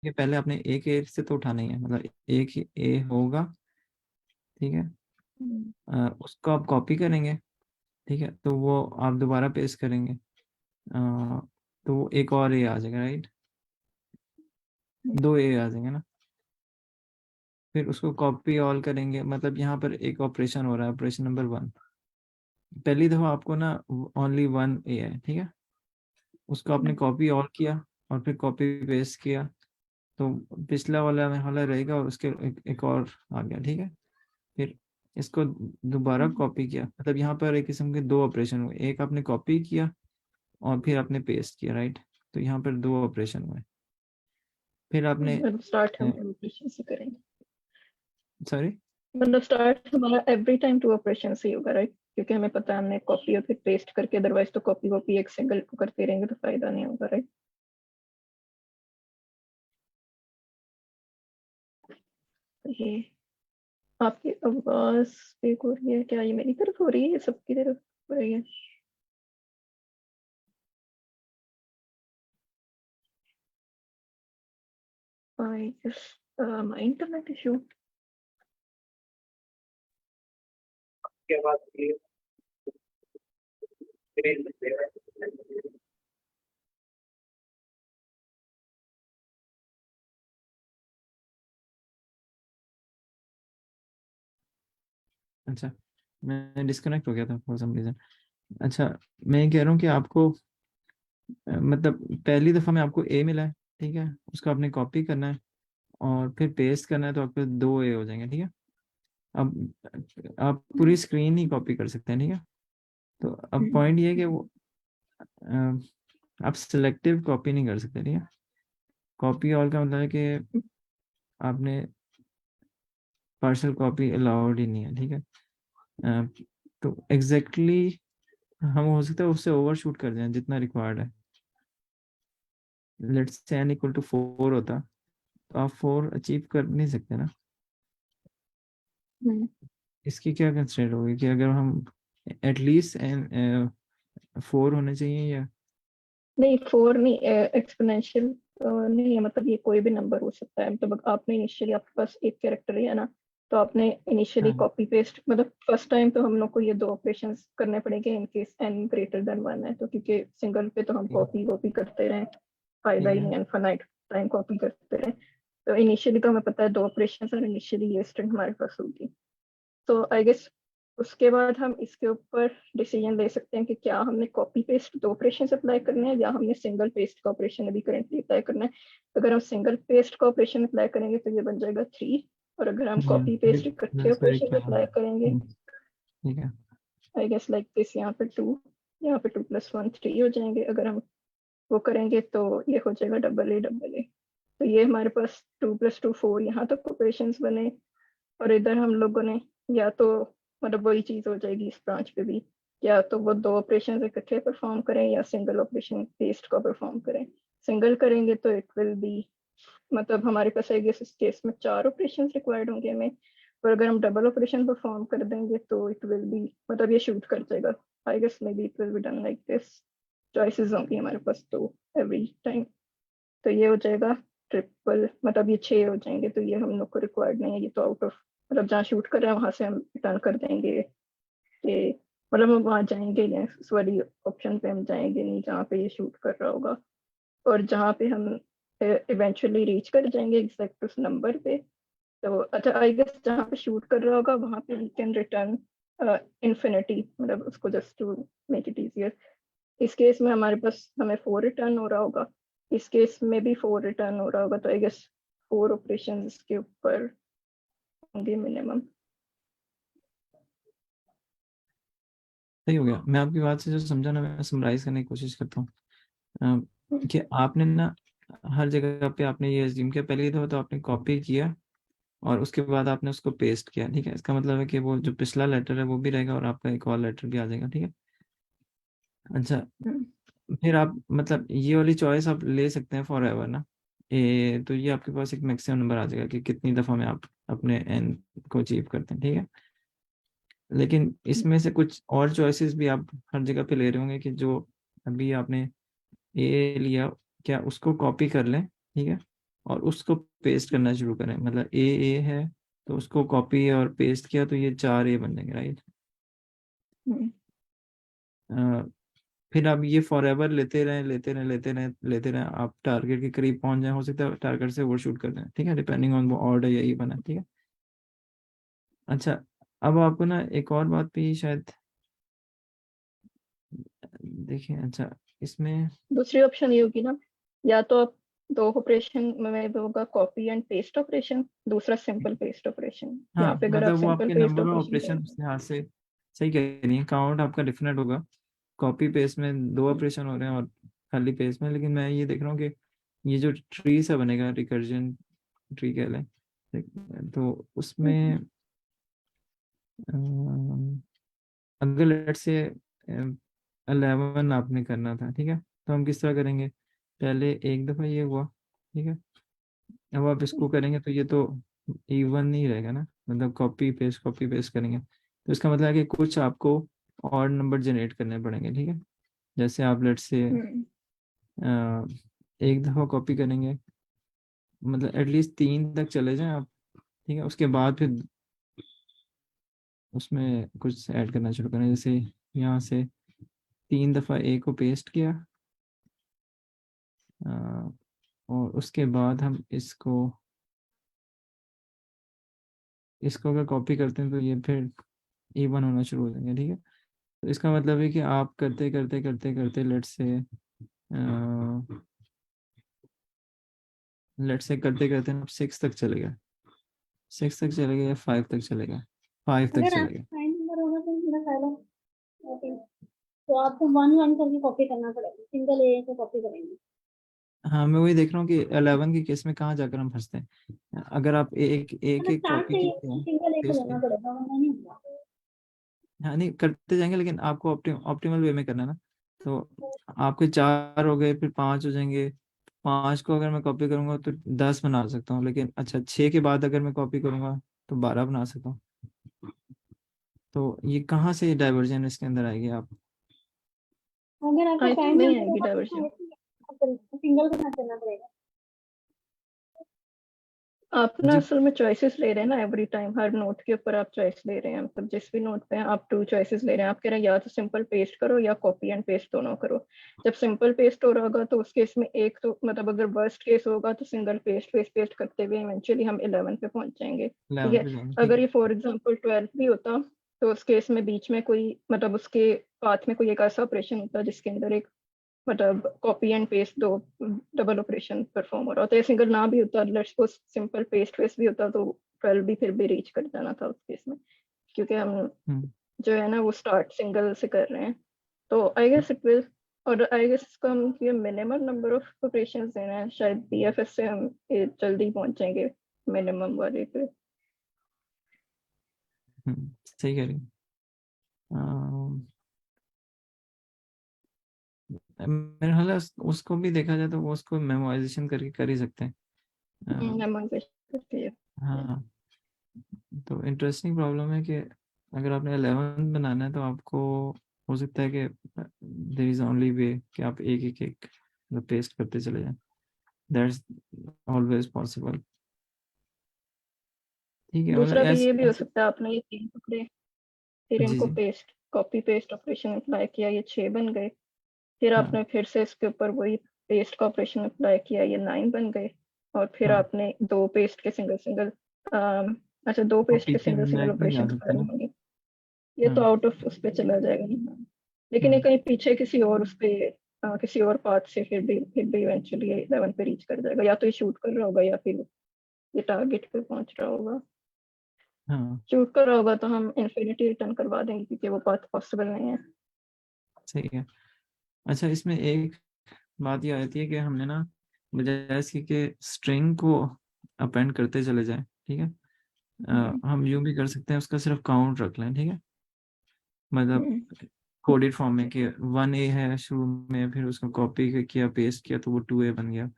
कि पहले आपने एक ए से तो उठाना ही है, मतलब एक ही ए होगा, ठीक है। उसको आप कॉपी करेंगे, ठीक है, तो वो आप दोबारा पेस्ट करेंगे, तो वो एक और ए आ जाएगा, राइट। दो ए आ जाएंगे ना। फिर उसको कॉपी ऑल करेंगे, मतलब यहाँ पर एक ऑपरेशन हो रहा है, ऑपरेशन नंबर 1। पहली दफा आपको ना ओनली 1 ए है, ठीक है। उसको आपने कॉपी ऑल किया और फिर कॉपी पेस्ट किया, तो पिछला वाला वाला रहेगा और उसके एक और आ गया, ठीक है। फिर इसको दोबारा कॉपी किया, मतलब यहाँ पर एक किस्म के दो ऑपरेशन हुए, एक आपने कॉपी किया और फिर आपने पेस्ट किया, राइट। तो यहाँ पर दो ऑपरेशन हुए। फिर आपने मतलब स्टार्ट हम ऑपरेशन से करेंगे, सॉरी, मतलब स्टार्ट हमारा एवरी टाइम टू ऑपरेशन से ही होगा, राइट? क्योंकि हमें पता है हमने कॉपी और फिर पेस्ट करके, अदरवाइज तो कॉपी वॉपी एक सिंगल को करते रहेंगे तो फायदा नहीं होगा, राइट? ये आपकी आवाज एक हो रही है क्या? ये मेरी तरफ हो रही है, ये सबकी तरफ हो रही है? I guess my internet issue. क्या बात की है? अच्छा, मैं डिस्कनेक्ट हो गया था फॉर सम रीजन। अच्छा, मैं ये कह रहा हूँ कि आपको मतलब पहली दफा में आपको ए मिला है, ठीक है, उसको आपने कॉपी करना है और फिर पेस्ट करना है, तो आपके दो ए हो जाएंगे, ठीक है। अब आप पूरी स्क्रीन ही कॉपी कर सकते हैं, ठीक है। तो अब पॉइंट ये है कि वो आप सिलेक्टिव कॉपी नहीं कर सकते, ठीक है। कॉपी ऑल का मतलब है कि आपने पार्शल कॉपी अलाउड ही नहीं है, ठीक है। अ, तो एग्जैक्टली हम हो सकता है उससे ओवरशूट कर दें जितना रिक्वायर्ड है। Let's say n equal to 4 होता, तो आप 4 अचीव कर नहीं सकते ना। इसकी क्या कंस्ट्रेंट होगी कि अगर हम एटलीस्ट एन 4 होने चाहिए या नहीं, फोर नहीं, एक्सपोनेंशियल नहीं है, मतलब ये कोई भी नंबर हो सकता है। मतलब आपने इनिशियली, आपके पास एक कैरेक्टर है ना, तो आपने इनिशियली हाँ, कॉपी पेस्ट, मतलब फर्स्ट टाइम तो हम लोग को ये दो ऑपरेशंस करने पड़ेंगे in case n greater than 1 है, तो क्योंकि सिंगल पे तो हम ठीक कॉपी कॉपी करते रहे, फायदा ठीक ही है। नहीं है, इनफाइनाइट टाइम कॉपी करते रहे। तो इनिशियली तो हमें पता है दो ऑपरेशंस और इनिशियली ये स्ट्रिंग हमारे पास होगी। तो आई गेस उसके बाद हम इसके ऊपर डिसीजन ले सकते हैं कि क्या हमने कॉपी पेस्ट दो ऑपरेशन अप्लाई करने हैं या हमने सिंगल पेस्ट का ऑपरेशन अभी करेंटली अप्लाई करना है। तो अगर हम सिंगल पेस्ट का ऑपरेशन अप्लाई करेंगे तो ये बन जाएगा 3, और अगर हम कॉपी पेस्ट इकट्ठे that's very operation clear. Apply करेंगे, ठीक है। आई गेस लाइक दिस, यहाँ पे 2, यहाँ पे 2 + 1 3 हो जाएंगे। अगर हम वो करेंगे तो ये हो जाएगा AA। तो ये हमारे पास 2 + 2 4 यहाँ तक ऑपरेशंस बने। और इधर हम लोगों ने या तो, मतलब वही चीज हो जाएगी इस ब्रांच पे भी, या तो वो दो ऑपरेशन इकट्ठे परफॉर्म करें या सिंगल ऑपरेशन पेस्ट का परफॉर्म करें। सिंगल करेंगे तो इट विल बी, मतलब हमारे पास आई गेस इस केस में 4 ऑपरेशन रिक्वायर्ड होंगे हमें। और अगर हम डबल ऑपरेशन परफॉर्म कर देंगे तो इट विल बी, मतलब ये शूट कर जाएगा। I guess maybe it will be done like this. Choices होंगी हमारे पास तो एवरी टाइम। तो ये हो जाएगा ट्रिपल, मतलब ये 6 हो जाएंगे, तो ये हम लोग को रिक्वायर्ड नहीं है, ये तो आउट ऑफ, मतलब जहाँ शूट कर रहे हैं वहां से हम रिटर्न कर देंगे कि, मतलब हम वहां जाएंगे नहीं, इस वाली ऑप्शन पे हम जाएंगे नहीं जहाँ पे ये शूट कर रहा होगा। और जहाँ पे हम इवेंचुअली रीच कर जाएंगे एग्जैक्ट उस नंबर पे, तो अच्छा आई गेस जहाँ पे शूट कर रहा होगा वहां पे वी कैन रिटर्न इन्फिनिटी, मतलब उसको just to make it easier. इस केस में हमारे पास हमें 4 रिटर्न हो रहा होगा, इस केस में भी 4 रिटर्न हो रहा होगा, तो आई गेस 4 ऑपरेशन इसके ऊपर होंगे मिनिमम। सही हो गया। मैं आपकी बात से जो समझा ना, मैं समराइज करने की कोशिश करता हूँ। कि आपने ना हर जगह पे आपने ये अज्यूम किया, पहली दफा तो आपने कॉपी किया और उसके बाद आपने उसको पेस्ट किया, ठीक है। इसका मतलब है कि वो जो पिछला लेटर है वो भी रहेगा और आपका एक और लेटर भी आ जाएगा, ठीक है। अच्छा, फिर आप मतलब ये वाली चॉइस आप ले सकते हैं फॉर एवर ना। तो ये आपके पास एक मैक्सिमम नंबर आ जाएगा कि कितनी दफा में आप अपने एन को अचीव करते हैं, ठीक है। लेकिन इसमें से कुछ और चॉइसेस भी आप हर जगह पे ले रहे होंगे कि जो अभी आपने ए लिया, क्या उसको कॉपी कर लें, ठीक है। और उसको पेस्ट करना शुरू करें, मतलब ए है तो उसको कॉपी और पेस्ट किया तो ये 4 ए बन जाएंगे, राइट। फिर आप ये फॉर एवर लेते रहें लेते रहें लेते रहें लेते रहें, आप टारगेट के करीब पहुंच जाए, हो सकता है टारगेट से ओवर शूट कर दें, ठीक है, डिपेंडिंग ऑन वो ऑड है या इवन है, ठीक है। अच्छा, अब आपको ना एक और बात भी शायद देखिए। अच्छा, इसमें दूसरी ऑप्शन ये होगी ना, या तो आप दो ऑपरेशन में होगा कॉपी एंड पेस्ट ऑपरेशन, दूसरा सिंपल पेस्ट ऑपरेशन। हाँ, यहाँ पे अगर आप मतलब वो सिंपल आपके paste number of operation operation करेंगे, उस लिहाज से सही कह रही है, काउंट आपका डिफरेंट होगा। कॉपी पेस्ट में 2 ऑपरेशन हो रहे हैं और खाली पेस्ट में, लेकिन मैं ये देख रहा हूँ कि ये जो ट्री सा बनेगा, रिकर्जन ट्री कह लें, तो उसमें अगर लेट से 11 आपने करना था, ठीक है, तो हम किस तरह करेंगे, पहले एक दफ़ा ये हुआ, ठीक है, अब आप इसको करेंगे तो ये तो इवन नहीं रहेगा ना, मतलब कॉपी पेस्ट करेंगे तो इसका मतलब है कि कुछ आपको और नंबर जनरेट करने पड़ेंगे, ठीक है। जैसे आप लेट से एक दफ़ा कॉपी करेंगे, मतलब एटलीस्ट 3 तक चले जाएं आप, ठीक है, उसके बाद फिर उसमें कुछ ऐड करना शुरू करें, जैसे यहाँ से 3 दफ़ा ए को पेस्ट किया, अ, और उसके बाद हम इसको अगर कॉपी करते हैं तो ये फिर इवन होना शुरू हो जाएंगे, ठीक है। तो इसका मतलब है कि आप करते करते करते करते लेट से करते करते आप 6 तक चले गए, 6 तक चले गए या 5 तक चले गए, 5 तक अगर चले आपका गए। फाइन नंबर होगा तो मेरा फायदा ओके, तो आपको वन वन करके कॉपी करना पड़ेगा, सिंगल ए को कॉपी करेंगे। हाँ, मैं वही देख रहा हूँ कि 11 के केस में कहाँ जाकर हम फंसते हैं, अगर आप एक एक मतलब एक स्टार्ट कॉपी से की ही सिंगल ए को पेस्ट लेना पड़ेगा वरना नहीं होगा। हाँ नहीं करते जाएंगे, लेकिन आपको ऑप्टिमल वे में करना है ना। तो आपके 4 हो गए, फिर 5 हो जाएंगे, 5 को अगर मैं कॉपी करूंगा तो 10 बना सकता हूँ, लेकिन अच्छा 6 के बाद अगर मैं कॉपी करूंगा तो 12 बना सकता हूँ। तो ये कहाँ से डाइवर्जन इसके अंदर आएगी आप। अगर आपका आई थिंक फाइन नहीं नंबर आएगी होगा डाइवर्जन। तो सिंगल के साथ करना पड़ेगा। आप ना जी, असल में चॉइसेस ले रहे हैं ना, एवरी टाइम हर नोट के ऊपर आप चॉइस ले रहे हैं, मतलब जिस भी नोट पे हैं आप 2 चॉइसेस ले रहे हैं। आप कह रहे हैं या तो सिंपल पेस्ट करो या कॉपी एंड पेस्ट दोनों करो। जब सिंपल पेस्ट हो रहा होगा तो उस केस में एक तो मतलब अगर वर्स्ट केस होगा तो सिंगल पेस्ट पेस्ट पेस्ट करते हुए इवेंचुअली हम 11 पे पहुंच जाएंगे, ठीक 11 है। पे जाएंगे, ठीक अगर है। ये फॉर एग्जाम्पल 12 भी होता तो उस केस में बीच में कोई मतलब उसके पाथ में कोई एक ऐसा ऑपरेशन होता जिसके अंदर एक मतलब कॉपी एंड पेस्ट दो डबल ऑपरेशन परफॉर्म हो रहा होता है। सिंगल ना भी होता, let's suppose simple paste paste भी होता तो 12 भी फिर भी रीच कर जाना था उस केस में, क्योंकि हम हम्म जो है ना वो स्टार्ट सिंगल से कर रहे हैं। तो आई गेस इट विल, और आई गेस इसको हम ये मिनिमम नंबर ऑफ ऑपरेशंस देना है, शायद बीएफएस से हम ये जल्दी पहुंच जाएंगे मिनिमम वाले पे। सही कह रही हैं। मेरे ख्याल है उसको भी देखा जाए तो वो उसको मेमोराइजेशन करके कर ही सकते हैं। अ, मेमोराइजेशन करती है। हाँ, तो इंटरेस्टिंग प्रॉब्लम है कि अगर आपने 11 बनाना है तो आपको हो सकता है कि देर इज ओनली वे कि आप एक एक एक पेस्ट करते चले जाएं, दैट्स ऑलवेज पॉसिबल, ठीक है, मतलब दूसरा भी ये ऐसे भी हो ऐसे। सकता है, आपने ये 3 टुकड़े फिर जी इनको जी। Paste copy paste operation apply किया, ये 6 बन गए। फिर हाँ, आपने फिर से इसके ऊपर वही पेस्ट का ऑपरेशन अप्लाई किया, ये 9 बन गए। और फिर हाँ, आपने दो पेस्ट के सिंगल सिंगल, अच्छा दो और पेस्ट के पीछे सिंगल सिंगल बैक नहीं जा ऑपरेशन सकते करने ना। होंगे। ये तो हाँ। आउट ऑफ उस पे चला जाएगा ना, लेकिन ये हाँ। कहीं पीछे किसी और उस पे किसी और पाथ से फिर भी इवेंचुअली 11 पे रीच कर जाएगा, या तो ये शूट कर रहा होगा या फिर ये टारगेट पे पहुंच रहा होगा। हाँ, शूट कर रहा होगा तो हम इन्फिनिटी रिटर्न करवा देंगे क्योंकि वो पाथ पॉसिबल नहीं है। सही है। अच्छा, इसमें एक बात ये आती है कि हमने ना बजाय इसकी कि स्ट्रिंग को अपेंड करते चले जाएं, ठीक है, हम्म, हम यूं भी कर सकते हैं, उसका सिर्फ काउंट रख लें, ठीक है, मतलब हम्म, कोडेड फॉर्म में कि 1 ए है शुरू में, फिर उसको कॉपी किया पेस्ट किया तो वो 2 ए बन गया,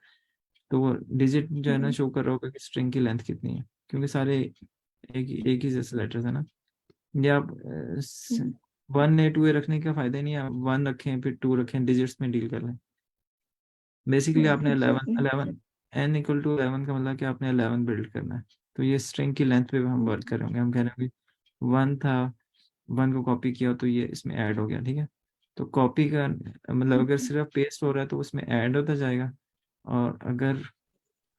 तो वो डिजिट जो है ना हम्म, शो कर रहा होगा कि स्ट्रिंग की लेंथ कितनी है, क्योंकि सारे एक ही जैसे लेटर्स है ना। या आप हम्म, 1 ए 2 ए रखने का फायदा ही नहीं है, आप 1 रखें फिर 2 रखें, डिजिट्स में डील कर लें। बेसिकली आपने 11 एग्जैक्टली। 11 n इक्वल टू 11 का मतलब कि आपने 11 बिल्ड करना है। तो ये स्ट्रिंग की लेंथ पे हम वर्क करेंगे। हम कह रहे हैं कि 1 था, 1 को कॉपी किया तो ये इसमें ऐड हो गया, ठीक है। तो कॉपी का मतलब अगर सिर्फ पेस्ट हो रहा है तो उसमें ऐड होता जाएगा, और अगर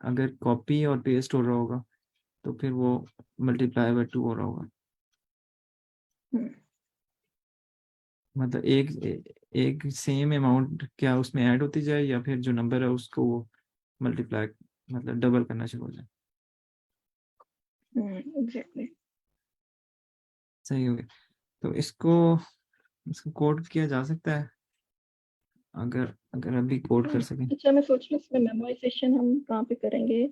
अगर कॉपी और पेस्ट हो रहा होगा तो फिर वो मल्टीप्लाई बाय 2 हो रहा होगा। मतलब एक सेम अमाउंट क्या उसमें ऐड होती जाए, या फिर जो नंबर है उसको वो मल्टीप्लाई मतलब डबल करना शुरू हो जाए। एग्जैक्टली। सही हो गया। तो इसको इसको कोड किया जा सकता है, अगर अगर अभी कोड कर सकें। अच्छा, मैं सोच रही हूँ इसमें मेमोराइजेशन हम कहाँ पे करेंगे।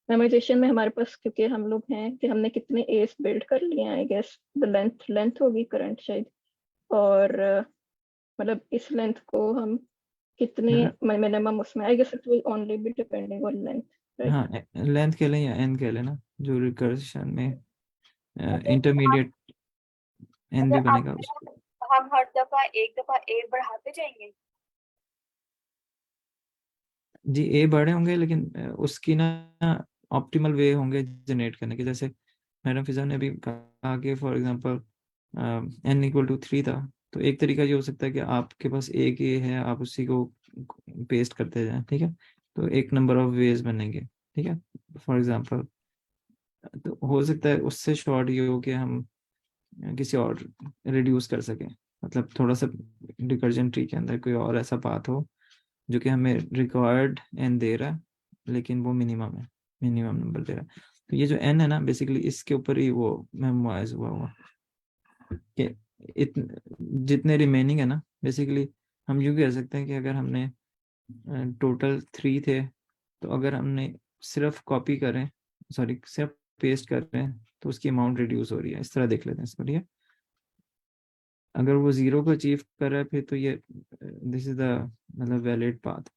मेमोराइजेशन में हमारे पास, क्योंकि हम लोग हैं कि हमने कितने एस बिल्ड कर लिए हैं, आई गेस द लेंथ होगी करंट शायद। और मतलब इस लेंथ को हम कितने अगर मिनिमम उसमें, I guess it will only be depending on length, right. हाँ, लेंथ कह लें या एन कह लेना, जो रिकर्शन में अगर इंटरमीडिएट एन भी अगर बनेगा आपने उसको। हम हर दफा एक दफा ए बढ़ाते जाएंगे। जी ए बड़े होंगे, लेकिन उसकी ना ऑप्टिमल वे होंगे जनरेट करने के। जैसे मैडम फिजा ने अभी कहा कि for example n equal to 3 था, तो एक तरीका ये हो सकता है कि आपके पास एक ए है, आप उसी को पेस्ट करते जाएं, ठीक है। तो एक नंबर ऑफ वेज बनेंगे, ठीक है। फॉर एग्जांपल तो हो सकता है उससे शॉर्ट ये हो कि हम किसी और रिड्यूस कर सकें, मतलब थोड़ा सा रिकर्जन ट्री के अंदर कोई और ऐसा पाथ हो जो कि हमें रिक्वायर्ड एन दे रहा है, लेकिन वो मिनिमम है, मिनिमम नंबर दे रहा है। तो ये जो एन है ना, बेसिकली इसके ऊपर ही वो मेमोराइज हुआ कि जितने रिमेनिंग है ना, बेसिकली हम यूँ कह सकते हैं कि अगर हमने टोटल 3 थे, तो अगर हमने सिर्फ कॉपी करें, सॉरी सिर्फ पेस्ट कर रहे हैं, तो उसकी अमाउंट रिड्यूस हो रही है। इस तरह देख लेते हैं इसको, ठीक है। अगर वो 0 को अचीव कर रहा है फिर तो ये दिस इज द मतलब वैलिड पाथ।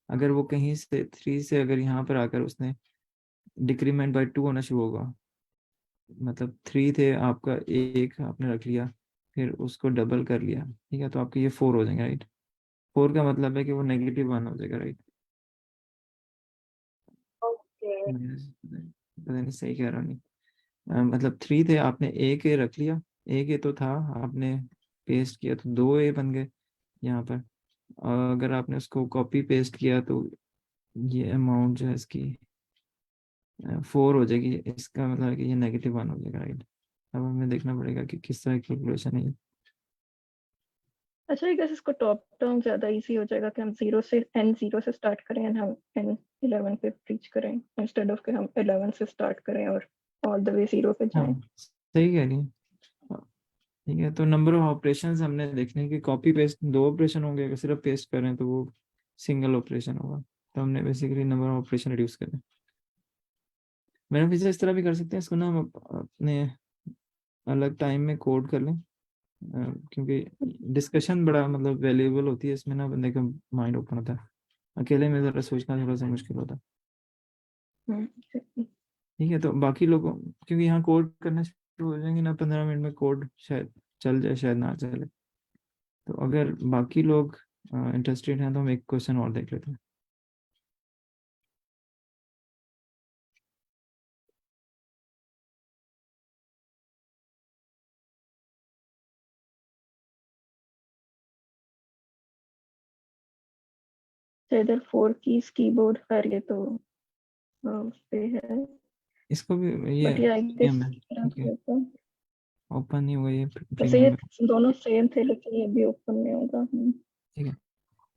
अगर वो कहीं से 3 से अगर यहाँ पर आकर उसने डिक्रीमेंट बाय 2 होना शुरू होगा, मतलब 3 थे आपका, एक आपने रख लिया, फिर उसको डबल कर लिया, ठीक है, तो आपके ये 4 हो जाएंगे, राइट। 4 का मतलब है कि वो -1 हो जाएगा, राइट। ओके। पता नहीं सही कह रहा हूँ नहीं। मतलब 3 थे, आपने एक ए रख लिया, एक ए तो था, आपने पेस्ट किया तो 2 ए बन गए यहाँ पर। और अगर आपने उसको कॉपी पेस्ट किया तो ये अमाउंट जो है इसकी 4 हो जाएगी। इसका मतलब है कि ये -1 हो जाएगा, राइट। अब हमें देखना पड़ेगा कि किस तरह की कैलकुलेशन है ये। अच्छा, आई गेस इसको टॉप डाउन ज्यादा इजी हो जाएगा कि हम जीरो से स्टार्ट करें एंड हम एन 11 पे रीच करें, इंस्टेड ऑफ कि हम 11 से स्टार्ट करें और ऑल द वे जीरो पे हाँ, जाएं। सही कह रही है। हाँ, ठीक है। तो नंबर ऑफ ऑपरेशंस हमने देखने की, कॉपी पेस्ट 2 ऑपरेशन होंगे, अगर सिर्फ पेस्ट करें तो वो सिंगल ऑपरेशन होगा। तो हमने basically number of operation reduce करें। मैंने फिर इस तरह भी कर सकते हैं इसको ना, हम अपने अलग टाइम में कोड कर लें, क्योंकि डिस्कशन बड़ा मतलब वैल्यूएबल होती है इसमें ना, बंदे का माइंड ओपन होता है। अकेले में जरा सोचना थोड़ा सा मुश्किल होता है। exactly। ठीक है। तो बाकी लोगों, क्योंकि यहाँ कोड करना शुरू हो जाएंगे ना, 15 मिनट में कोड शायद चल जाए, शायद ना चले। तो अगर बाकी लोग इंटरेस्टेड हैं तो हम एक क्वेश्चन और देख लेते हैं। तो इधर 4 कीज कीबोर्ड पर ये तो उस पे है, इसको भी ये बट ये आई प्रीमियम गेस है, ठीक है। ओपन नहीं हुआ, ये वैसे ये प्रीमियम है, दोनों सेम थे, लेकिन ये भी ओपन नहीं होगा। ठीक है।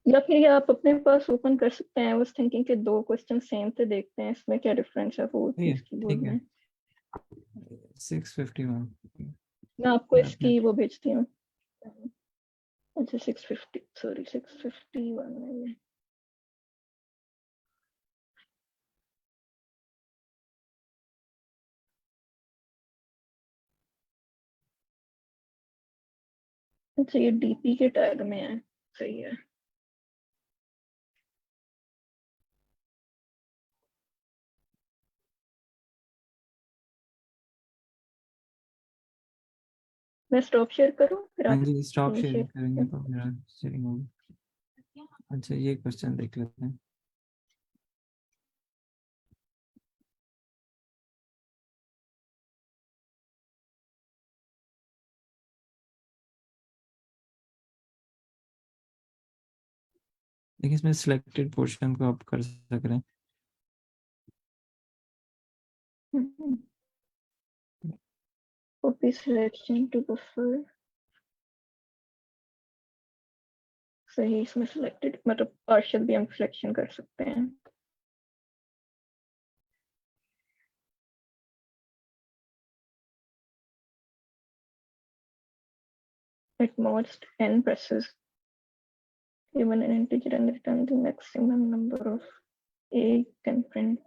या फिर ये आप अपने पास ओपन कर सकते हैं। आई वाज थिंकिंग कि दो क्वेश्चन सेम थे, देखते हैं इसमें क्या डिफरेंस है 4 ठीक है, कीज कीबोर्ड ठीक है। में। 651। मैं आपको मैं अपने इसकी वो भेजती हूँ। अच्छा 650, सॉरी 651 है ये। अच्छा, ये डीपी के टैग में है, सही है। मैं स्टॉप शेयर करूँ फिर हाँ आप जी, स्टॉप शेयरिंग इनिशिएट करेंगे करें। तो मेरा शेयरिंग होगी। अच्छा, ये क्वेश्चन देख लेते हैं। देखिए इसमें सिलेक्टेड पोर्शन को आप कर सक रहे हैं। कॉपी सिलेक्शन टू बफर, सही, इसमें सिलेक्टेड मतलब पार्शियल भी हम सिलेक्शन कर सकते हैं। At most n presses given an integer and return the maximum number of a can print।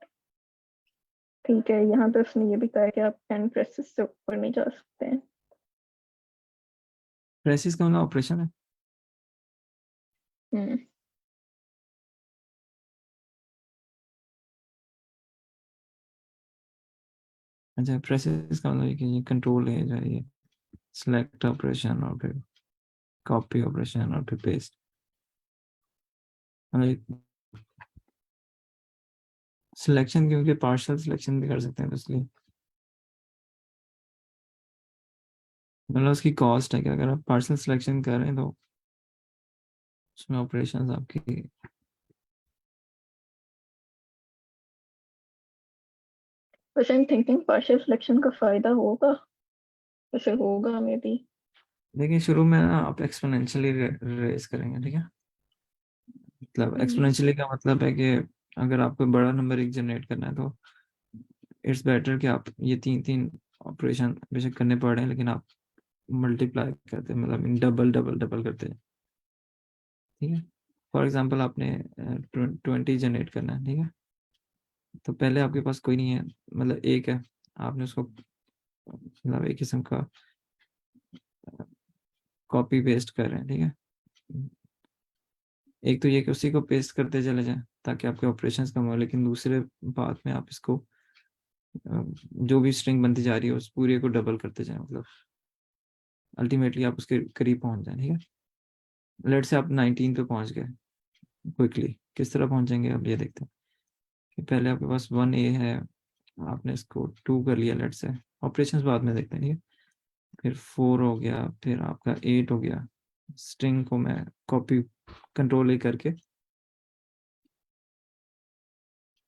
ठीक है, यहाँ पे उसने ये भी कहा है कि आप n presses से ऊपर नहीं जा सकते हैं। प्रेसिस का मतलब ऑपरेशन है। हम्म, अच्छा, प्रेसिस का मतलब कि ये कंट्रोल है जो है ये सिलेक्ट ऑपरेशन और फिर कॉपी ऑपरेशन और फिर पेस्ट, मतलब सिलेक्शन, क्योंकि पार्शियल सिलेक्शन भी कर सकते हैं तो इसलिए मतलब उसकी कॉस्ट है कि अगर आप पार्शियल सिलेक्शन कर रहे हैं तो उसमें ऑपरेशंस आपकी बस I am thinking partial selection का फायदा होगा, वैसे होगा मे बी। देखिए शुरू में ना आप एक्सपोनेंशियली रेस करेंगे, ठीक है। मतलब एक्सपोनेंशियली का मतलब है कि अगर आपको बड़ा नंबर एक जनरेट करना है तो इट्स बेटर कि आप ये तीन तीन ऑपरेशन बेशक करने पड़ रहे हैं लेकिन आप मल्टीप्लाई करते हैं, मतलब डबल डबल डबल करते हैं, ठीक है। फॉर एग्जांपल आपने 20 जनरेट करना है, ठीक है। तो पहले आपके पास कोई नहीं है, मतलब एक है, आपने उसको मतलब एक किस्म का कॉपी पेस्ट कर रहे हैं, ठीक है। एक तो ये कि उसी को पेस्ट करते चले जाएं ताकि आपके ऑपरेशंस कम हो, लेकिन दूसरे बात में आप इसको जो भी स्ट्रिंग बनती जा रही है उस पूरे को डबल करते जाएं, मतलब अल्टीमेटली आप उसके करीब पहुंच जाएं, ठीक है। लेट से आप 19 पे पहुंच गए क्विकली, किस तरह पहुंचेंगे अब ये देखते हैं कि पहले आपके पास 1a है, आपने इसको 2 कर लिया, लेट से ऑपरेशंस बाद में देखते हैं, ठीक है। फिर 4 हो गया, फिर आपका 8 हो गया। स्ट्रिंग को मैं कॉपी कंट्रोल ए करके,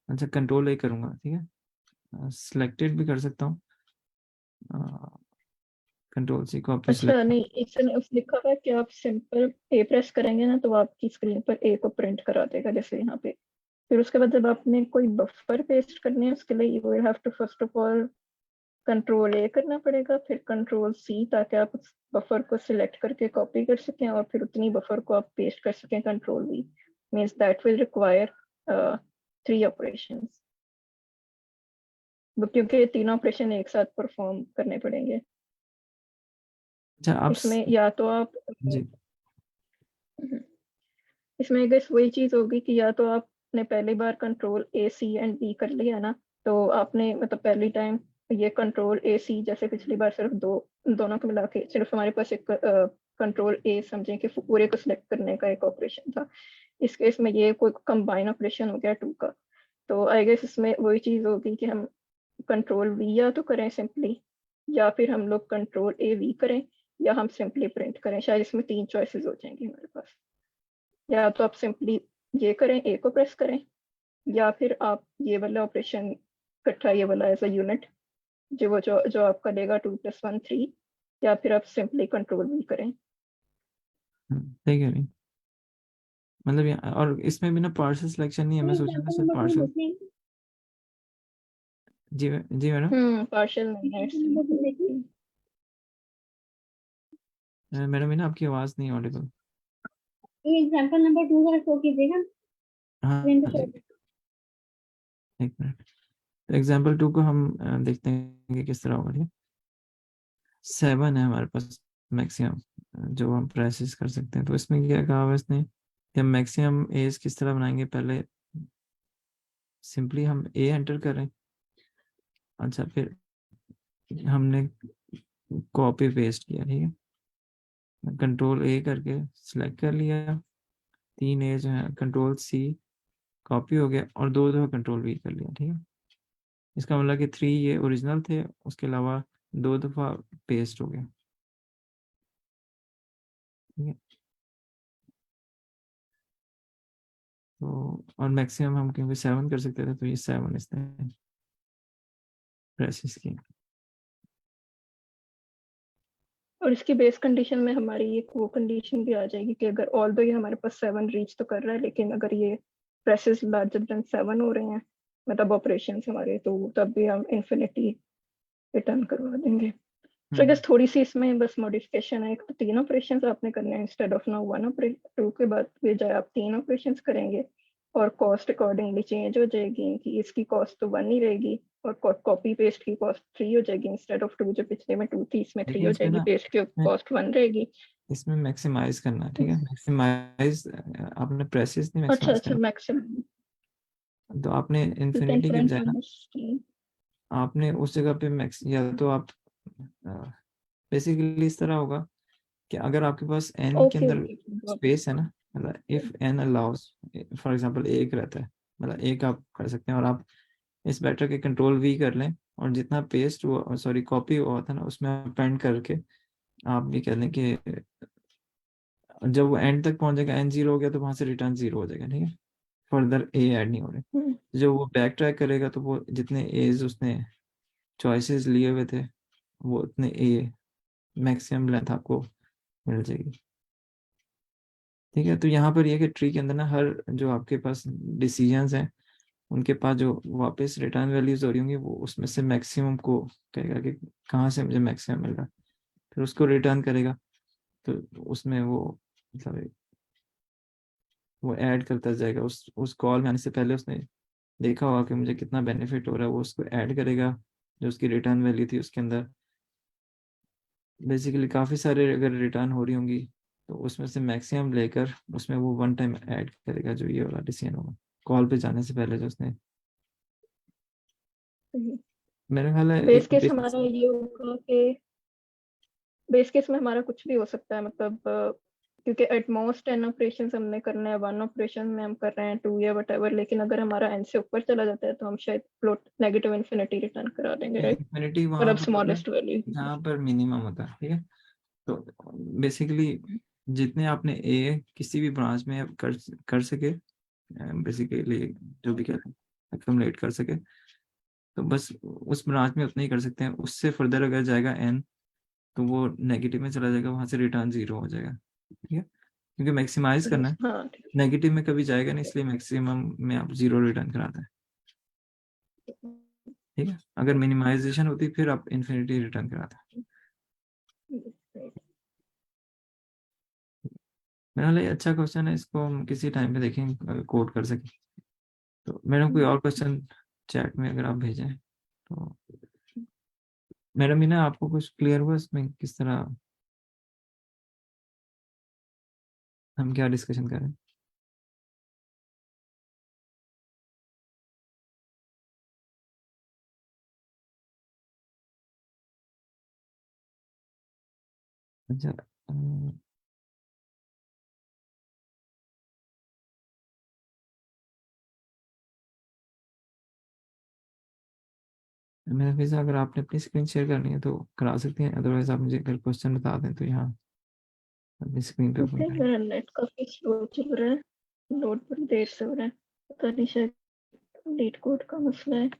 अच्छा कंट्रोल ए करूंगा, ठीक है। सिलेक्टेड भी कर सकता हूँ, कंट्रोल सी कॉपी अच्छा सिलेक्ट। नहीं, इसने उस लिखा हुआ है कि आप सिंपल ए प्रेस करेंगे ना तो वो आपकी स्क्रीन पर ए को प्रिंट करा देगा, जैसे यहाँ पे। फिर उसके बाद जब आपने कोई बफर पेस्ट करने है उसके लिए you will have to first of all control A करना पड़ेगा, फिर कंट्रोल सी, ताकि आप उस बफर को सिलेक्ट करके कॉपी कर सकें और फिर उतनी बफर को आप पेस्ट कर सकें, control we. Means that will require 3 operations, क्योंकि ये तीनों ऑपरेशन एक साथ परफॉर्म करने पड़ेंगे। अच्छा आप इसमें या तो आप जी इसमें अगर वही चीज होगी कि या तो आपने पहली बार control A C and B कर लिया ना, तो आपने मतलब पहली टाइम ये कंट्रोल ए सी, जैसे पिछली बार सिर्फ दोनों को मिला के सिर्फ हमारे पास एक कंट्रोल ए समझे कि पूरे को सिलेक्ट करने का एक ऑपरेशन था। इस केस में ये कोई कंबाइन ऑपरेशन हो गया 2 का। तो आई गेस इसमें वही चीज होगी कि हम कंट्रोल वी या तो करें सिंपली, या फिर हम लोग कंट्रोल ए वी करें, या हम सिंपली प्रिंट करें। शायद इसमें 3 चॉइसेस हो जाएंगी हमारे पास। या तो आप सिंपली ये करें, ए को प्रेस करें, या फिर आप ये वाला ऑपरेशन इकट्ठा, ये वाला एज अ यूनिट जो आपका देगा 2+1 3, या फिर आप सिंपली कंट्रोल भी करें। ठीक है, नहीं मतलब और इसमें भी ना पार्शियल सिलेक्शन नहीं है, मैं सोच रहा था एग्जांपल सिर्फ नंबर 2 पार्शियल। देखने, जी मैडम। पार्शियल नहीं है एग्जांपल नंबर 2 देखिए। इसमें। मैडम ये ना आपकी आवाज नहीं ऑडिबल। ये एग्जांपल नंबर 2 जरा शो कीजिएगा हाँ स्क्रीन पे जी, शो। एक मिनट। तो एग्जाम्पल 2 को हम देखते हैं कि किस तरह होगा, ठीक है। 7 है हमारे पास मैक्सिमम जो हम प्रेसिस कर सकते हैं, तो इसमें क्या कहा हुआ है इसने कि हम मैक्सिमम एज किस तरह बनाएंगे। पहले सिंपली हम ए एंटर करें, अच्छा फिर हमने कॉपी पेस्ट किया, ठीक है। कंट्रोल ए करके सिलेक्ट कर लिया, 3 ए जो है, कंट्रोल सी कॉपी हो गया, और 2 दफा कंट्रोल वी कर लिया, ठीक है। इसका मतलब कि 3 ये ओरिजिनल थे, उसके अलावा 2 दफा पेस्ट हो गया, ठीक है। तो और मैक्सिमम हम क्योंकि 7 कर सकते थे, तो ये 7 इसने प्रेसेस की। और इसकी बेस कंडीशन में हमारी एक वो कंडीशन भी आ जाएगी कि अगर ऑल दो ये हमारे पास 7 रीच तो कर रहा है, लेकिन अगर ये प्रेसेस लार्जर देन 7 हो रहे हैं मतलब ऑपरेशन हमारे, तो तब भी हम इन्फिनिटी रिटर्न करवा देंगे। तो आई गेस थोड़ी सी इसमें बस मॉडिफिकेशन है। एक तो 3 ऑपरेशंस आपने करने हैं इंस्टेड ऑफ नाउ 1 ऑपरेशन, 2 के बाद बजाय आप 3 ऑपरेशंस करेंगे, और कॉस्ट अकॉर्डिंगली चेंज हो जाएगी कि इसकी कॉस्ट तो 1 ही रहेगी, और कॉपी पेस्ट की कॉस्ट 3 हो जाएगी इंस्टेड ऑफ 2, जो पिछले में 2 थी इसमें 3 देखिए हो इसमें जाएगी, ना, पेस्ट की कॉस्ट 1 रहेगी। इसमें मैक्सिमाइज करना है, ठीक है, मैक्सिमाइज आपने प्रेसेस नहीं अच्छा मैक्सिमाइज अच्छा, करना। मैक्सिमम तो आपने इन्फिनिटी के 10 बजाय ना, आपने उस जगह पे मैक्स, या तो आप बेसिकली इस तरह होगा कि अगर आपके पास एन के ओके अंदर ओके। स्पेस है ना, मतलब if N allows, for example एक रहता है, मतलब एक आप कर सकते हैं, और आप इस बैटर के कंट्रोल वी कर लें, और जितना पेस्ट हुआ, सॉरी कॉपी हुआ था ना, उसमें पेंड करके आप ये कह लें कि जब वो एंड तक पहुंच जाएगा, एन 0 हो गया, तो वहां से रिटर्न 0 हो जाएगा, ठीक है, फर्दर ए ऐड नहीं हो रहे। जब वो बैक ट्रैक करेगा, तो वो जितने एज उसने चॉइसेस लिए हुए थे, वो उतने ए मैक्सिमम लेंथ आपको मिल जाएगी, ठीक है। तो यहाँ पर ये कि ट्री के अंदर ना, हर जो आपके पास डिसीजंस हैं, उनके पास जो वापस रिटर्न वैल्यूज हो रही होंगी, वो उसमें से मैक्सिमम को कहेगा कि कहाँ से मुझे मैक्सिमम मिल रहा है, फिर उसको रिटर्न करेगा। तो उसमें वो मतलब वो ऐड करता जाएगा, उस कॉल में आने से पहले उसने देखा होगा कि मुझे कितना बेनिफिट हो रहा है, वो उसको ऐड करेगा जो उसकी रिटर्न वैल्यू थी उसके अंदर। बेसिकली काफ़ी सारे अगर रिटर्न हो रही होंगी, तो उसमें से मैक्सिमम लेकर उसमें वो वन टाइम ऐड करेगा, जो ये वाला डिसीजन होगा कॉल पे जाने से पहले जो उसने। मेरा ख्याल है बेस एक केस बेसिक। हमारा ये होगा कि बेस केस में हमारा कुछ भी हो सकता है, मतलब क्योंकि एट मोस्ट 10 ऑपरेशन हमने करना है, 1 ऑपरेशन में हम कर रहे हैं 2 या वट एवर, लेकिन अगर हमारा एन से ऊपर चला जाता है तो हम शायद फ्लोट नेगेटिव इन्फिनिटी रिटर्न करा देंगे, राइट? इन्फिनिटी वहां मतलब पर होता है स्मॉलेस्ट वैल्यू। जहाँ पर मिनिमम होता है, ठीक है। तो बेसिकली जितने आपने ए किसी भी ब्रांच में कर सके, बेसिकली जो भी कहते हैं एक्यूमुलेट कर सके, तो बस उस ब्रांच में उतना ही कर सकते हैं। उससे फर्दर अगर जाएगा एन, तो वो नेगेटिव में चला जाएगा, वहां से रिटर्न 0 हो जाएगा, ठीक है, क्योंकि मैक्सिमाइज करना है। हाँ नेगेटिव में कभी जाएगा नहीं, इसलिए मैक्सिमम में आप 0 रिटर्न कराते हैं, ठीक है। अगर मिनिमाइजेशन होती फिर आप इन्फिनिटी रिटर्न कराते हैं। ठीक। मेरा लिए अच्छा क्वेश्चन है, इसको हम किसी टाइम पे देखें कोड कर सकें। तो मैडम कोई और क्वेश्चन चैट में अगर आप भेजें तो। मैडम, ये ना आपको कुछ क्लियर हुआ इसमें किस तरह हम क्या डिस्कशन करें? अच्छा, मेरा वीज़ा, अगर आपने अपनी स्क्रीन शेयर करनी है तो करा सकती हैं, अदरवाइज आप मुझे अगर क्वेश्चन बता दें तो यहाँ अपनी स्क्रीन पे ओपन ओके, करें। मेरा नेट काफी स्लो चल रहा है, लोड बड़ी देर से हो रहा है, पता नहीं शायद लीड कोड का मसला है।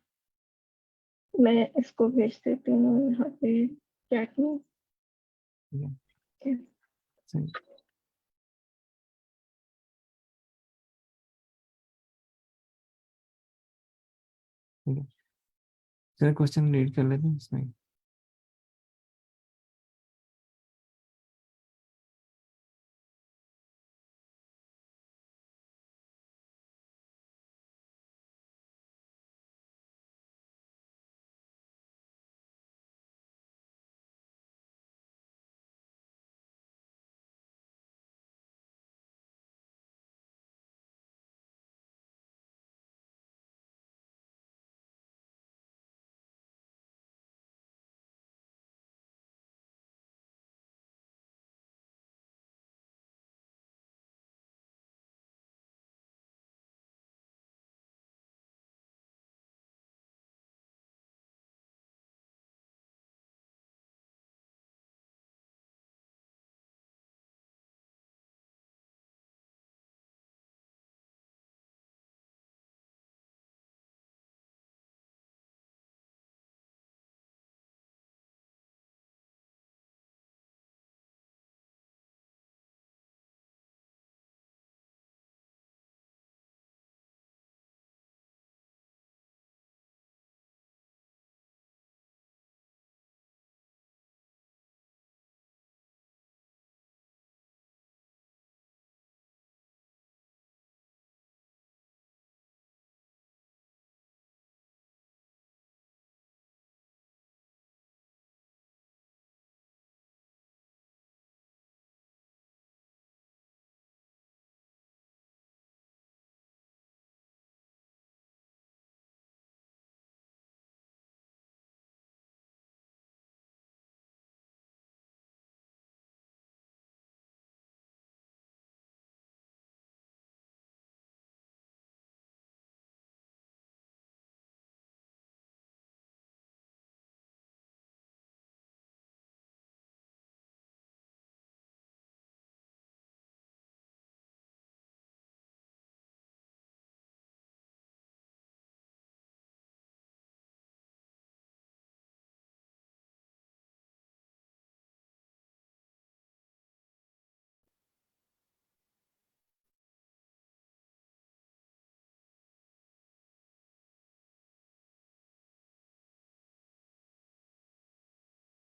मैं इसको भेज देती हूँ यहाँ पे चैट में। ठीक है, Okay. सही, ठीक है। चलिए क्वेश्चन रीड कर लेते हैं इसमें।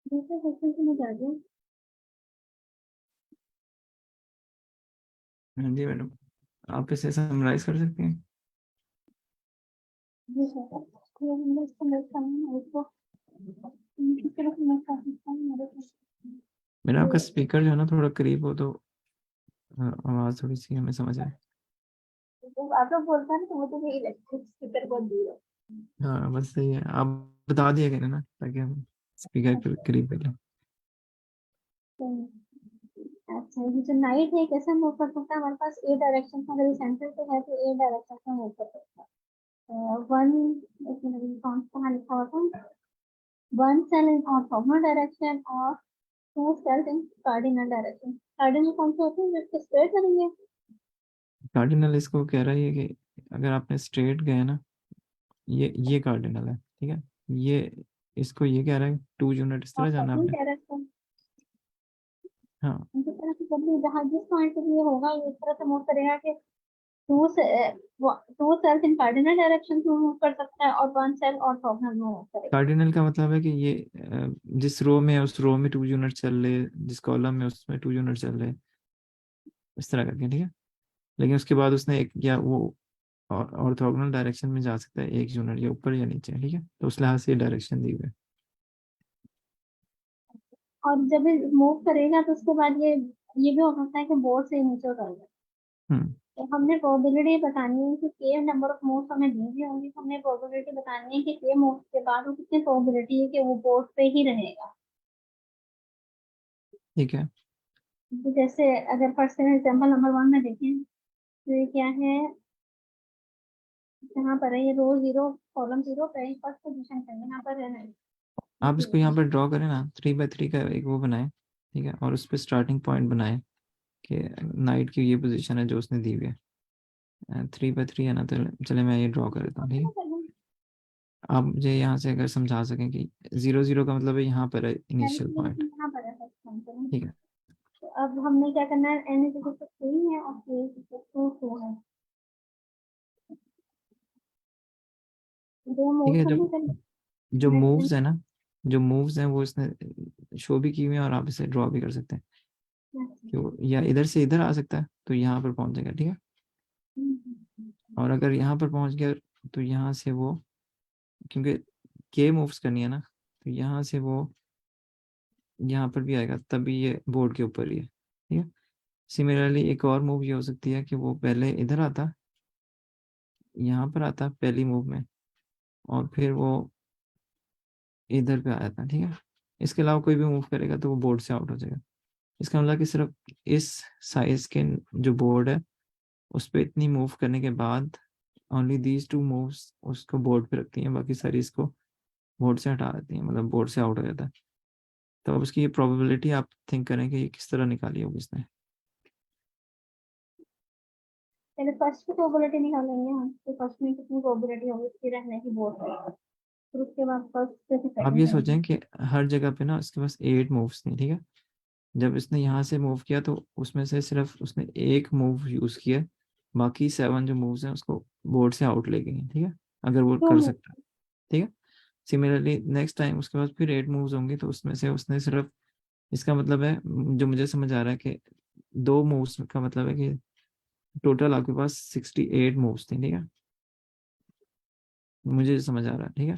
दूसरे क्वेश्चन से मैं जा रही हूँ। हाँ जी मैडम, आप इसे समराइज कर सकते हैं। जी सर, तो हमने इसको नोट करना है, इसको इनकी तरफ नोट कर सकता हूँ मेरे को। मेरा आपका स्पीकर जो है ना थोड़ा करीब हो तो आवाज़ थोड़ी सी हमें समझ आए। तो आप लोग बोलते हैं ना, तो वो तो यही लगता है स्पीकर बहुत दूर है। हाँ बस सही है, आप बता दिया करें ना ताकि हम स्पीकर के करीब कर लें। तो अच्छा, ये जो नाइट है कैसे मूव कर सकता है? हमारे पास ए डायरेक्शन में, अगर सेंटर पे है तो ए डायरेक्शन में मूव कर सकता है। वन, एक मिनट, कौन सा लिखा हुआ था? One cell in orthogonal direction और two cells in cardinal direction. Cardinal कौन से होते हैं जो इसके स्ट्रेट करेंगे? कार्डिनल इसको कह रहा है कि अगर आपने स्ट्रेट गए ना, ये कार्डिनल है, ठीक है। ये इसको ये कह रहा है 2 यूनिट इस और तरह जाना सेकंड आपने। डायरेक्शन हाँ, इस तरह से जब जहाँ जिस पॉइंट पे ये होगा ये इस तरह से मूव करेगा कि टू से two cells in cardinal direction में मूव कर सकता है और वन सेल ऑर्थोगोनल में मूव करेगा। कार्डिनल का मतलब है कि ये जिस रो में है उस रो में 2 यूनिट चल रहे, जिस कॉलम में उसमें 2 यूनिट चल रहे, इस तरह करके, ठीक है। लेकिन उसके बाद उसने एक या वो ऑर्थोगोनल डायरेक्शन में जा सकता है 1 यूनिट, या ऊपर या नीचे, ठीक है। तो उस लिहाज से डायरेक्शन दी हुई है। और जब ये मूव करेगा तो उसके बाद ये भी हो सकता है कि बोर्ड से नीचे उतर जाए। हम्म तो हमने प्रोबेबिलिटी बतानी है कि के नंबर ऑफ मूव्स हमें दी हुई होंगी, तो हमने प्रोबेबिलिटी बतानी है कि के मूव्स के बाद वो कितनी प्रोबेबिलिटी है कि वो बोर्ड पे ही रहेगा। ठीक है। तो जैसे अगर फर्स्ट एग्जाम्पल नंबर वन में देखें तो ये क्या है, यहाँ पर है ये रो जीरो कॉलम जीरो पे फर्स्ट पोजीशन पे यहाँ पर है। आप इसको यहाँ पर ड्रॉ करें ना, 3 बाय 3 का एक वो बनाए, ठीक है। और उस पर स्टार्टिंग पॉइंट बनाए कि नाइट की ये पोजीशन है जो उसने दी हुई है। 3 बाय 3 है ना, तो चले मैं ये ड्रॉ कर देता हूँ, ठीक है। आप मुझे यहाँ से अगर समझा सकें कि 0 0 का मतलब है यहाँ पर है इनिशियल पॉइंट, यहाँ पर है फर्स्ट पॉइंट। ठीक है। तो अब हमने क्या करना है, एन इज इक्वल टू 3 है और के इज इक्वल टू 2 है। दो ठीक मूव है, हमने कर जो नेक्स्ट। मूव्स है ना, जो मूव्स हैं वो इसने शो भी की हुई है, और आप इसे ड्रॉ भी कर सकते हैं कि वो या इधर से इधर आ सकता है तो यहाँ पर पहुंच जाएगा, ठीक है। और अगर यहाँ पर पहुंच गया तो यहाँ से वो, क्योंकि के मूव्स करनी है ना, तो यहाँ से वो यहाँ पर भी आएगा, तभी ये बोर्ड के ऊपर ही है, ठीक है। सिमिलरली एक और मूव ये हो सकती है कि वो पहले इधर आता, यहाँ पर आता पहली मूव में, और फिर वो इधर पे आया था, ठीक है। इसके अलावा कोई भी मूव करेगा तो वो बोर्ड से आउट हो जाएगा। इसका मतलब कि सिर्फ इस साइज के जो बोर्ड है उस पर इतनी मूव करने के बाद ओनली दीज 2 मूव्स उसको बोर्ड पे रखती हैं, बाकी सारी इसको बोर्ड से हटा देती हैं, मतलब बोर्ड से आउट हो जाता है। तो अब उसकी ये प्रोबेबिलिटी आप थिंक करें कि ये किस तरह निकाली होगी इसने। पहले फर्स्ट की प्रोबेबिलिटी निकालेंगे हम, तो फर्स्ट में कितनी प्रोबेबिलिटी होगी इसकी रहने की बोर्ड पर, फिर उसके बाद फर्स्ट से आप सेकंड ये करेंगे। सोचें कि हर जगह पे ना इसके पास 8 मूव्स थी, ठीक है। जब इसने यहाँ से मूव किया तो उसमें से सिर्फ उसने एक मूव यूज किया, बाकी 7 जो मूव्स हैं उसको बोर्ड से आउट ले गई, ठीक है। अगर वो टू कर मूव। सकता है, ठीक है। सिमिलरली नेक्स्ट टाइम उसके पास फिर 8 मूव्स होंगी, तो उसमें से उसने सिर्फ, इसका मतलब है जो मुझे समझ आ रहा है कि 2 मूव्स का मतलब है कि टोटल आपके पास 68 मूव्स थी, ठीक है। मुझे समझ आ रहा है, ठीक है।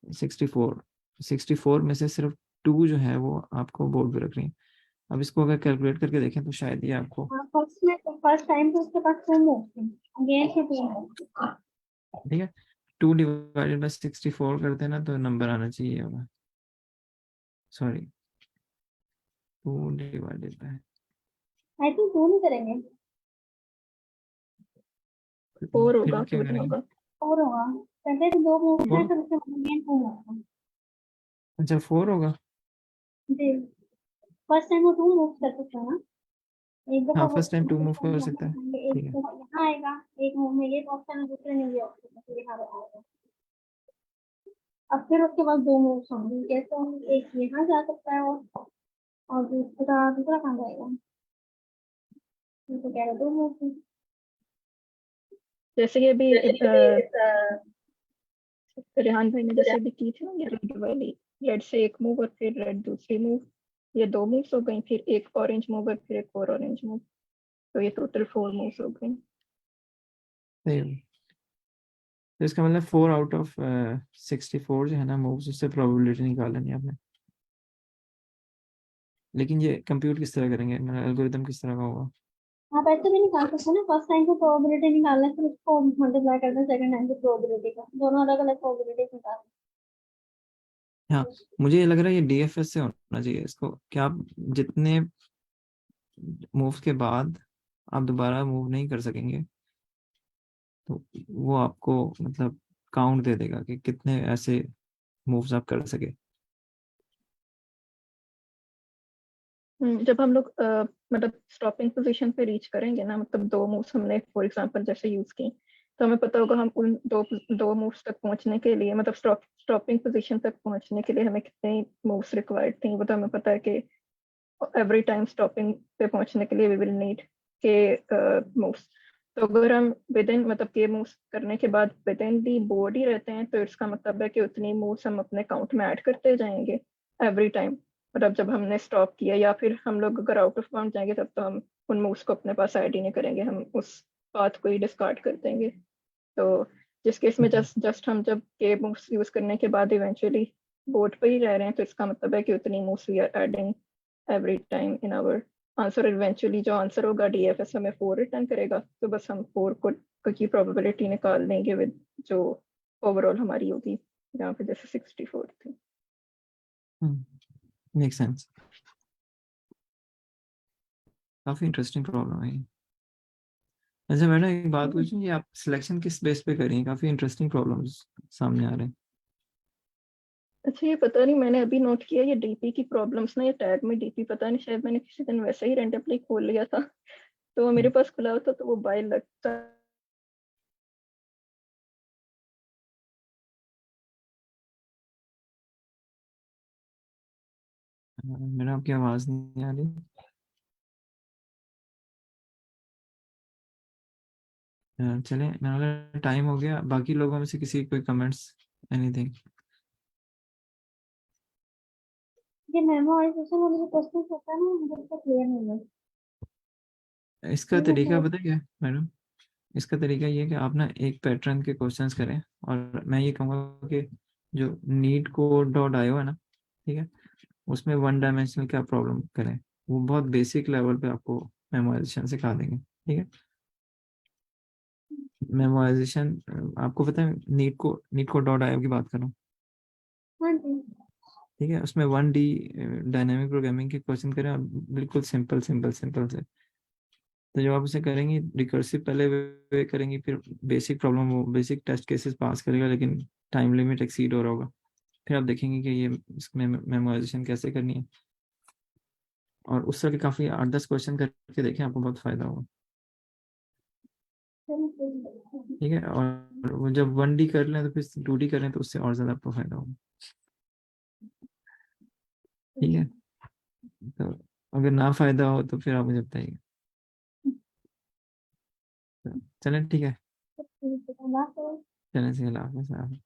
64 में से सिर्फ 2 जो है वो आपको बोर्ड पे रख रही है। अब इसको अगर कैलकुलेट करके देखें तो शायद ये आपको, हाँ, फर्स्ट में फर्स्ट टाइम तो उसके पास टू मूव थे, अगेन से टू मूव। ठीक है, 2/64 करते हैं ना तो नंबर आना चाहिए होगा, sorry 2 divided I think two नहीं करेंगे, बाय, 4 फिर होगा, क्या 2 नहीं करेंगे। फोर होगा। पहले तो दो मूव थे 4, फिर उसके बाद अगेन टू मूव। अच्छा 4 होगा। जी, फर्स्ट टाइम वो टू मूव कर सकते हैं ना, एक दफा हाँ वो फर्स्ट टाइम 2 मूव कर सकता है, यहाँ, एक ठीक है। दफा यहाँ आएगा, एक मूव में ये ऑप्शन है, दूसरे में ये ऑप्शन है, फिर यहाँ आएगा। अब फिर उसके बाद दो मूव्स होंगे, कैसे होंगे, एक यहाँ जा सकता है और दूसरा दूसरा कहाँ जाएगा, तो कह रहे दो मूव। जैसे कि अभी रेहान भाई ने जैसे भी की थी ना ये रेड वाली, रेड से एक मूव और फिर रेड दूसरी मूव, ये 2 मूव्स हो गई, फिर एक ऑरेंज मूव और फिर एक और ऑरेंज मूव, तो ये टोटल 4 मूव्स हो गई। सही। तो इसका मतलब 4 आउट ऑफ 64 जो है ना मूव्स, उससे प्रोबेबिलिटी निकालनी है आपने। लेकिन ये कंप्यूट किस तरह करेंगे, मतलब एल्गोरिदम किस तरह का होगा? आप ऐसे भी निकाल सकते हैं ना, फर्स्ट टाइम को प्रोबेबिलिटी निकालना है फिर उसको मल्टीप्लाई करना है सेकंड टाइम की प्रोबेबिलिटी का, दोनों अलग अलग प्रोबेबिलिटी निकालना हाँ, मुझे ये लग रहा है ये डीएफएस से होना चाहिए इसको, क्या आप जितने मूव्स के बाद आप दोबारा मूव नहीं कर सकेंगे, तो वो आपको मतलब काउंट दे देगा कि कितने ऐसे मूव्स आप कर सके। जब हम लोग मतलब स्टॉपिंग पोजीशन पे रीच करेंगे ना, मतलब 2 मूव्स हमने फॉर एग्जांपल जैसे यूज की, तो हमें पता होगा हम उन दो मूव्स तक पहुंचने के लिए, मतलब स्टॉपिंग पोजीशन तक पहुंचने के लिए हमें कितने मूव्स रिक्वायर्ड थी, वो तो हमें पता है कि एवरी टाइम स्टॉपिंग पे पहुंचने के लिए वी विल नीड के मूव्स। तो अगर हम विद इन मतलब के मूव्स करने के बाद विद इन दी बोर्ड ही रहते हैं, तो इसका मतलब है कि उतनी मूव्स हम अपने काउंट में ऐड करते जाएंगे एवरी टाइम। मतलब जब हमने स्टॉप किया या फिर हम लोग अगर आउट ऑफ बाउंड जाएंगे, तब तो हम उन मूव्स को अपने पास ऐड ही नहीं करेंगे, हम उस पाथ को ही डिस्कार्ड कर देंगे। तो जिस केस में जस्ट हम जब के मूव्स यूज करने के बाद इवेंचुअली बोर्ड पे ही रह रहे हैं, तो इसका मतलब है कि उतनी moves we are adding every time in our answer. Eventually जो आंसर होगा डीएफएस हमें 4 रिटर्न करेगा, तो बस हम 4 को की प्रोबेबिलिटी निकाल देंगे विद जो ओवरऑल हमारी होगी, यहाँ पे जैसे 64 थी। Make sense. काफी इंटरेस्टिंग प्रॉब्लम है ये। अच्छा मैडम एक बात पूछूं, ये आप सिलेक्शन किस बेस पे करी हैं? काफी इंटरेस्टिंग प्रॉब्लम्स सामने आ रहे हैं। अच्छा ये पता नहीं, मैंने अभी नोट किया ये डीपी की प्रॉब्लम्स ना, ये टैग में डीपी पता नहीं, शायद मैंने किसी दिन वैसे ही रेंडमली खोल लिया था, तो मेरे पास खुला होता तो वो बाय लगता। मैडम आपकी आवाज नहीं आ रही। चले मेरा टाइम हो गया, बाकी लोगों में से किसी कोई कमेंट्स, एनीथिंग? ये मेमोराइजेशन वाले जो क्वेश्चन होता है ना, मुझे इसका क्लियर नहीं है। इसका ये तरीका मतलब पता है क्या है मैडम? इसका तरीका ये है कि आप ना एक पैटर्न के क्वेश्चंस करें, और मैं ये कहूँगा कि जो नीट कोड डॉट आईओ है ना, ठीक है, उसमें वन डायमेंशनल क्या प्रॉब्लम करें, वो बहुत बेसिक लेवल पे आपको मेमोराइजेशन सिखा देंगे, ठीक है। मेमोराइजेशन आपको पता है, नीट कोड डॉट आईओ की बात करूँ, हाँ जी। ठीक है, उसमें 1D डायनेमिक प्रोग्रामिंग के क्वेश्चन करें, और बिल्कुल सिंपल सिंपल सिंपल से। तो जब आप उसे करेंगे रिकर्सिव पहले वे करेंगे, फिर बेसिक प्रॉब्लम वो बेसिक टेस्ट केसेस पास करेगा, लेकिन टाइम लिमिट एक्सीड हो रहा होगा, फिर आप देखेंगे कि ये इसमें मेमोराइजेशन कैसे करनी है, और उस तरह के काफ़ी 8-10 क्वेश्चन करके देखें, आपको बहुत फायदा होगा, ठीक है। और वो जब 1D कर लें तो फिर 2D करें, तो उससे और ज़्यादा आपको फायदा होगा, ठीक है। तो अगर ना फायदा हो तो फिर आप मुझे बताइए। तो चलें ठीक है, चलें, से अल्लाह हाफ़िज़।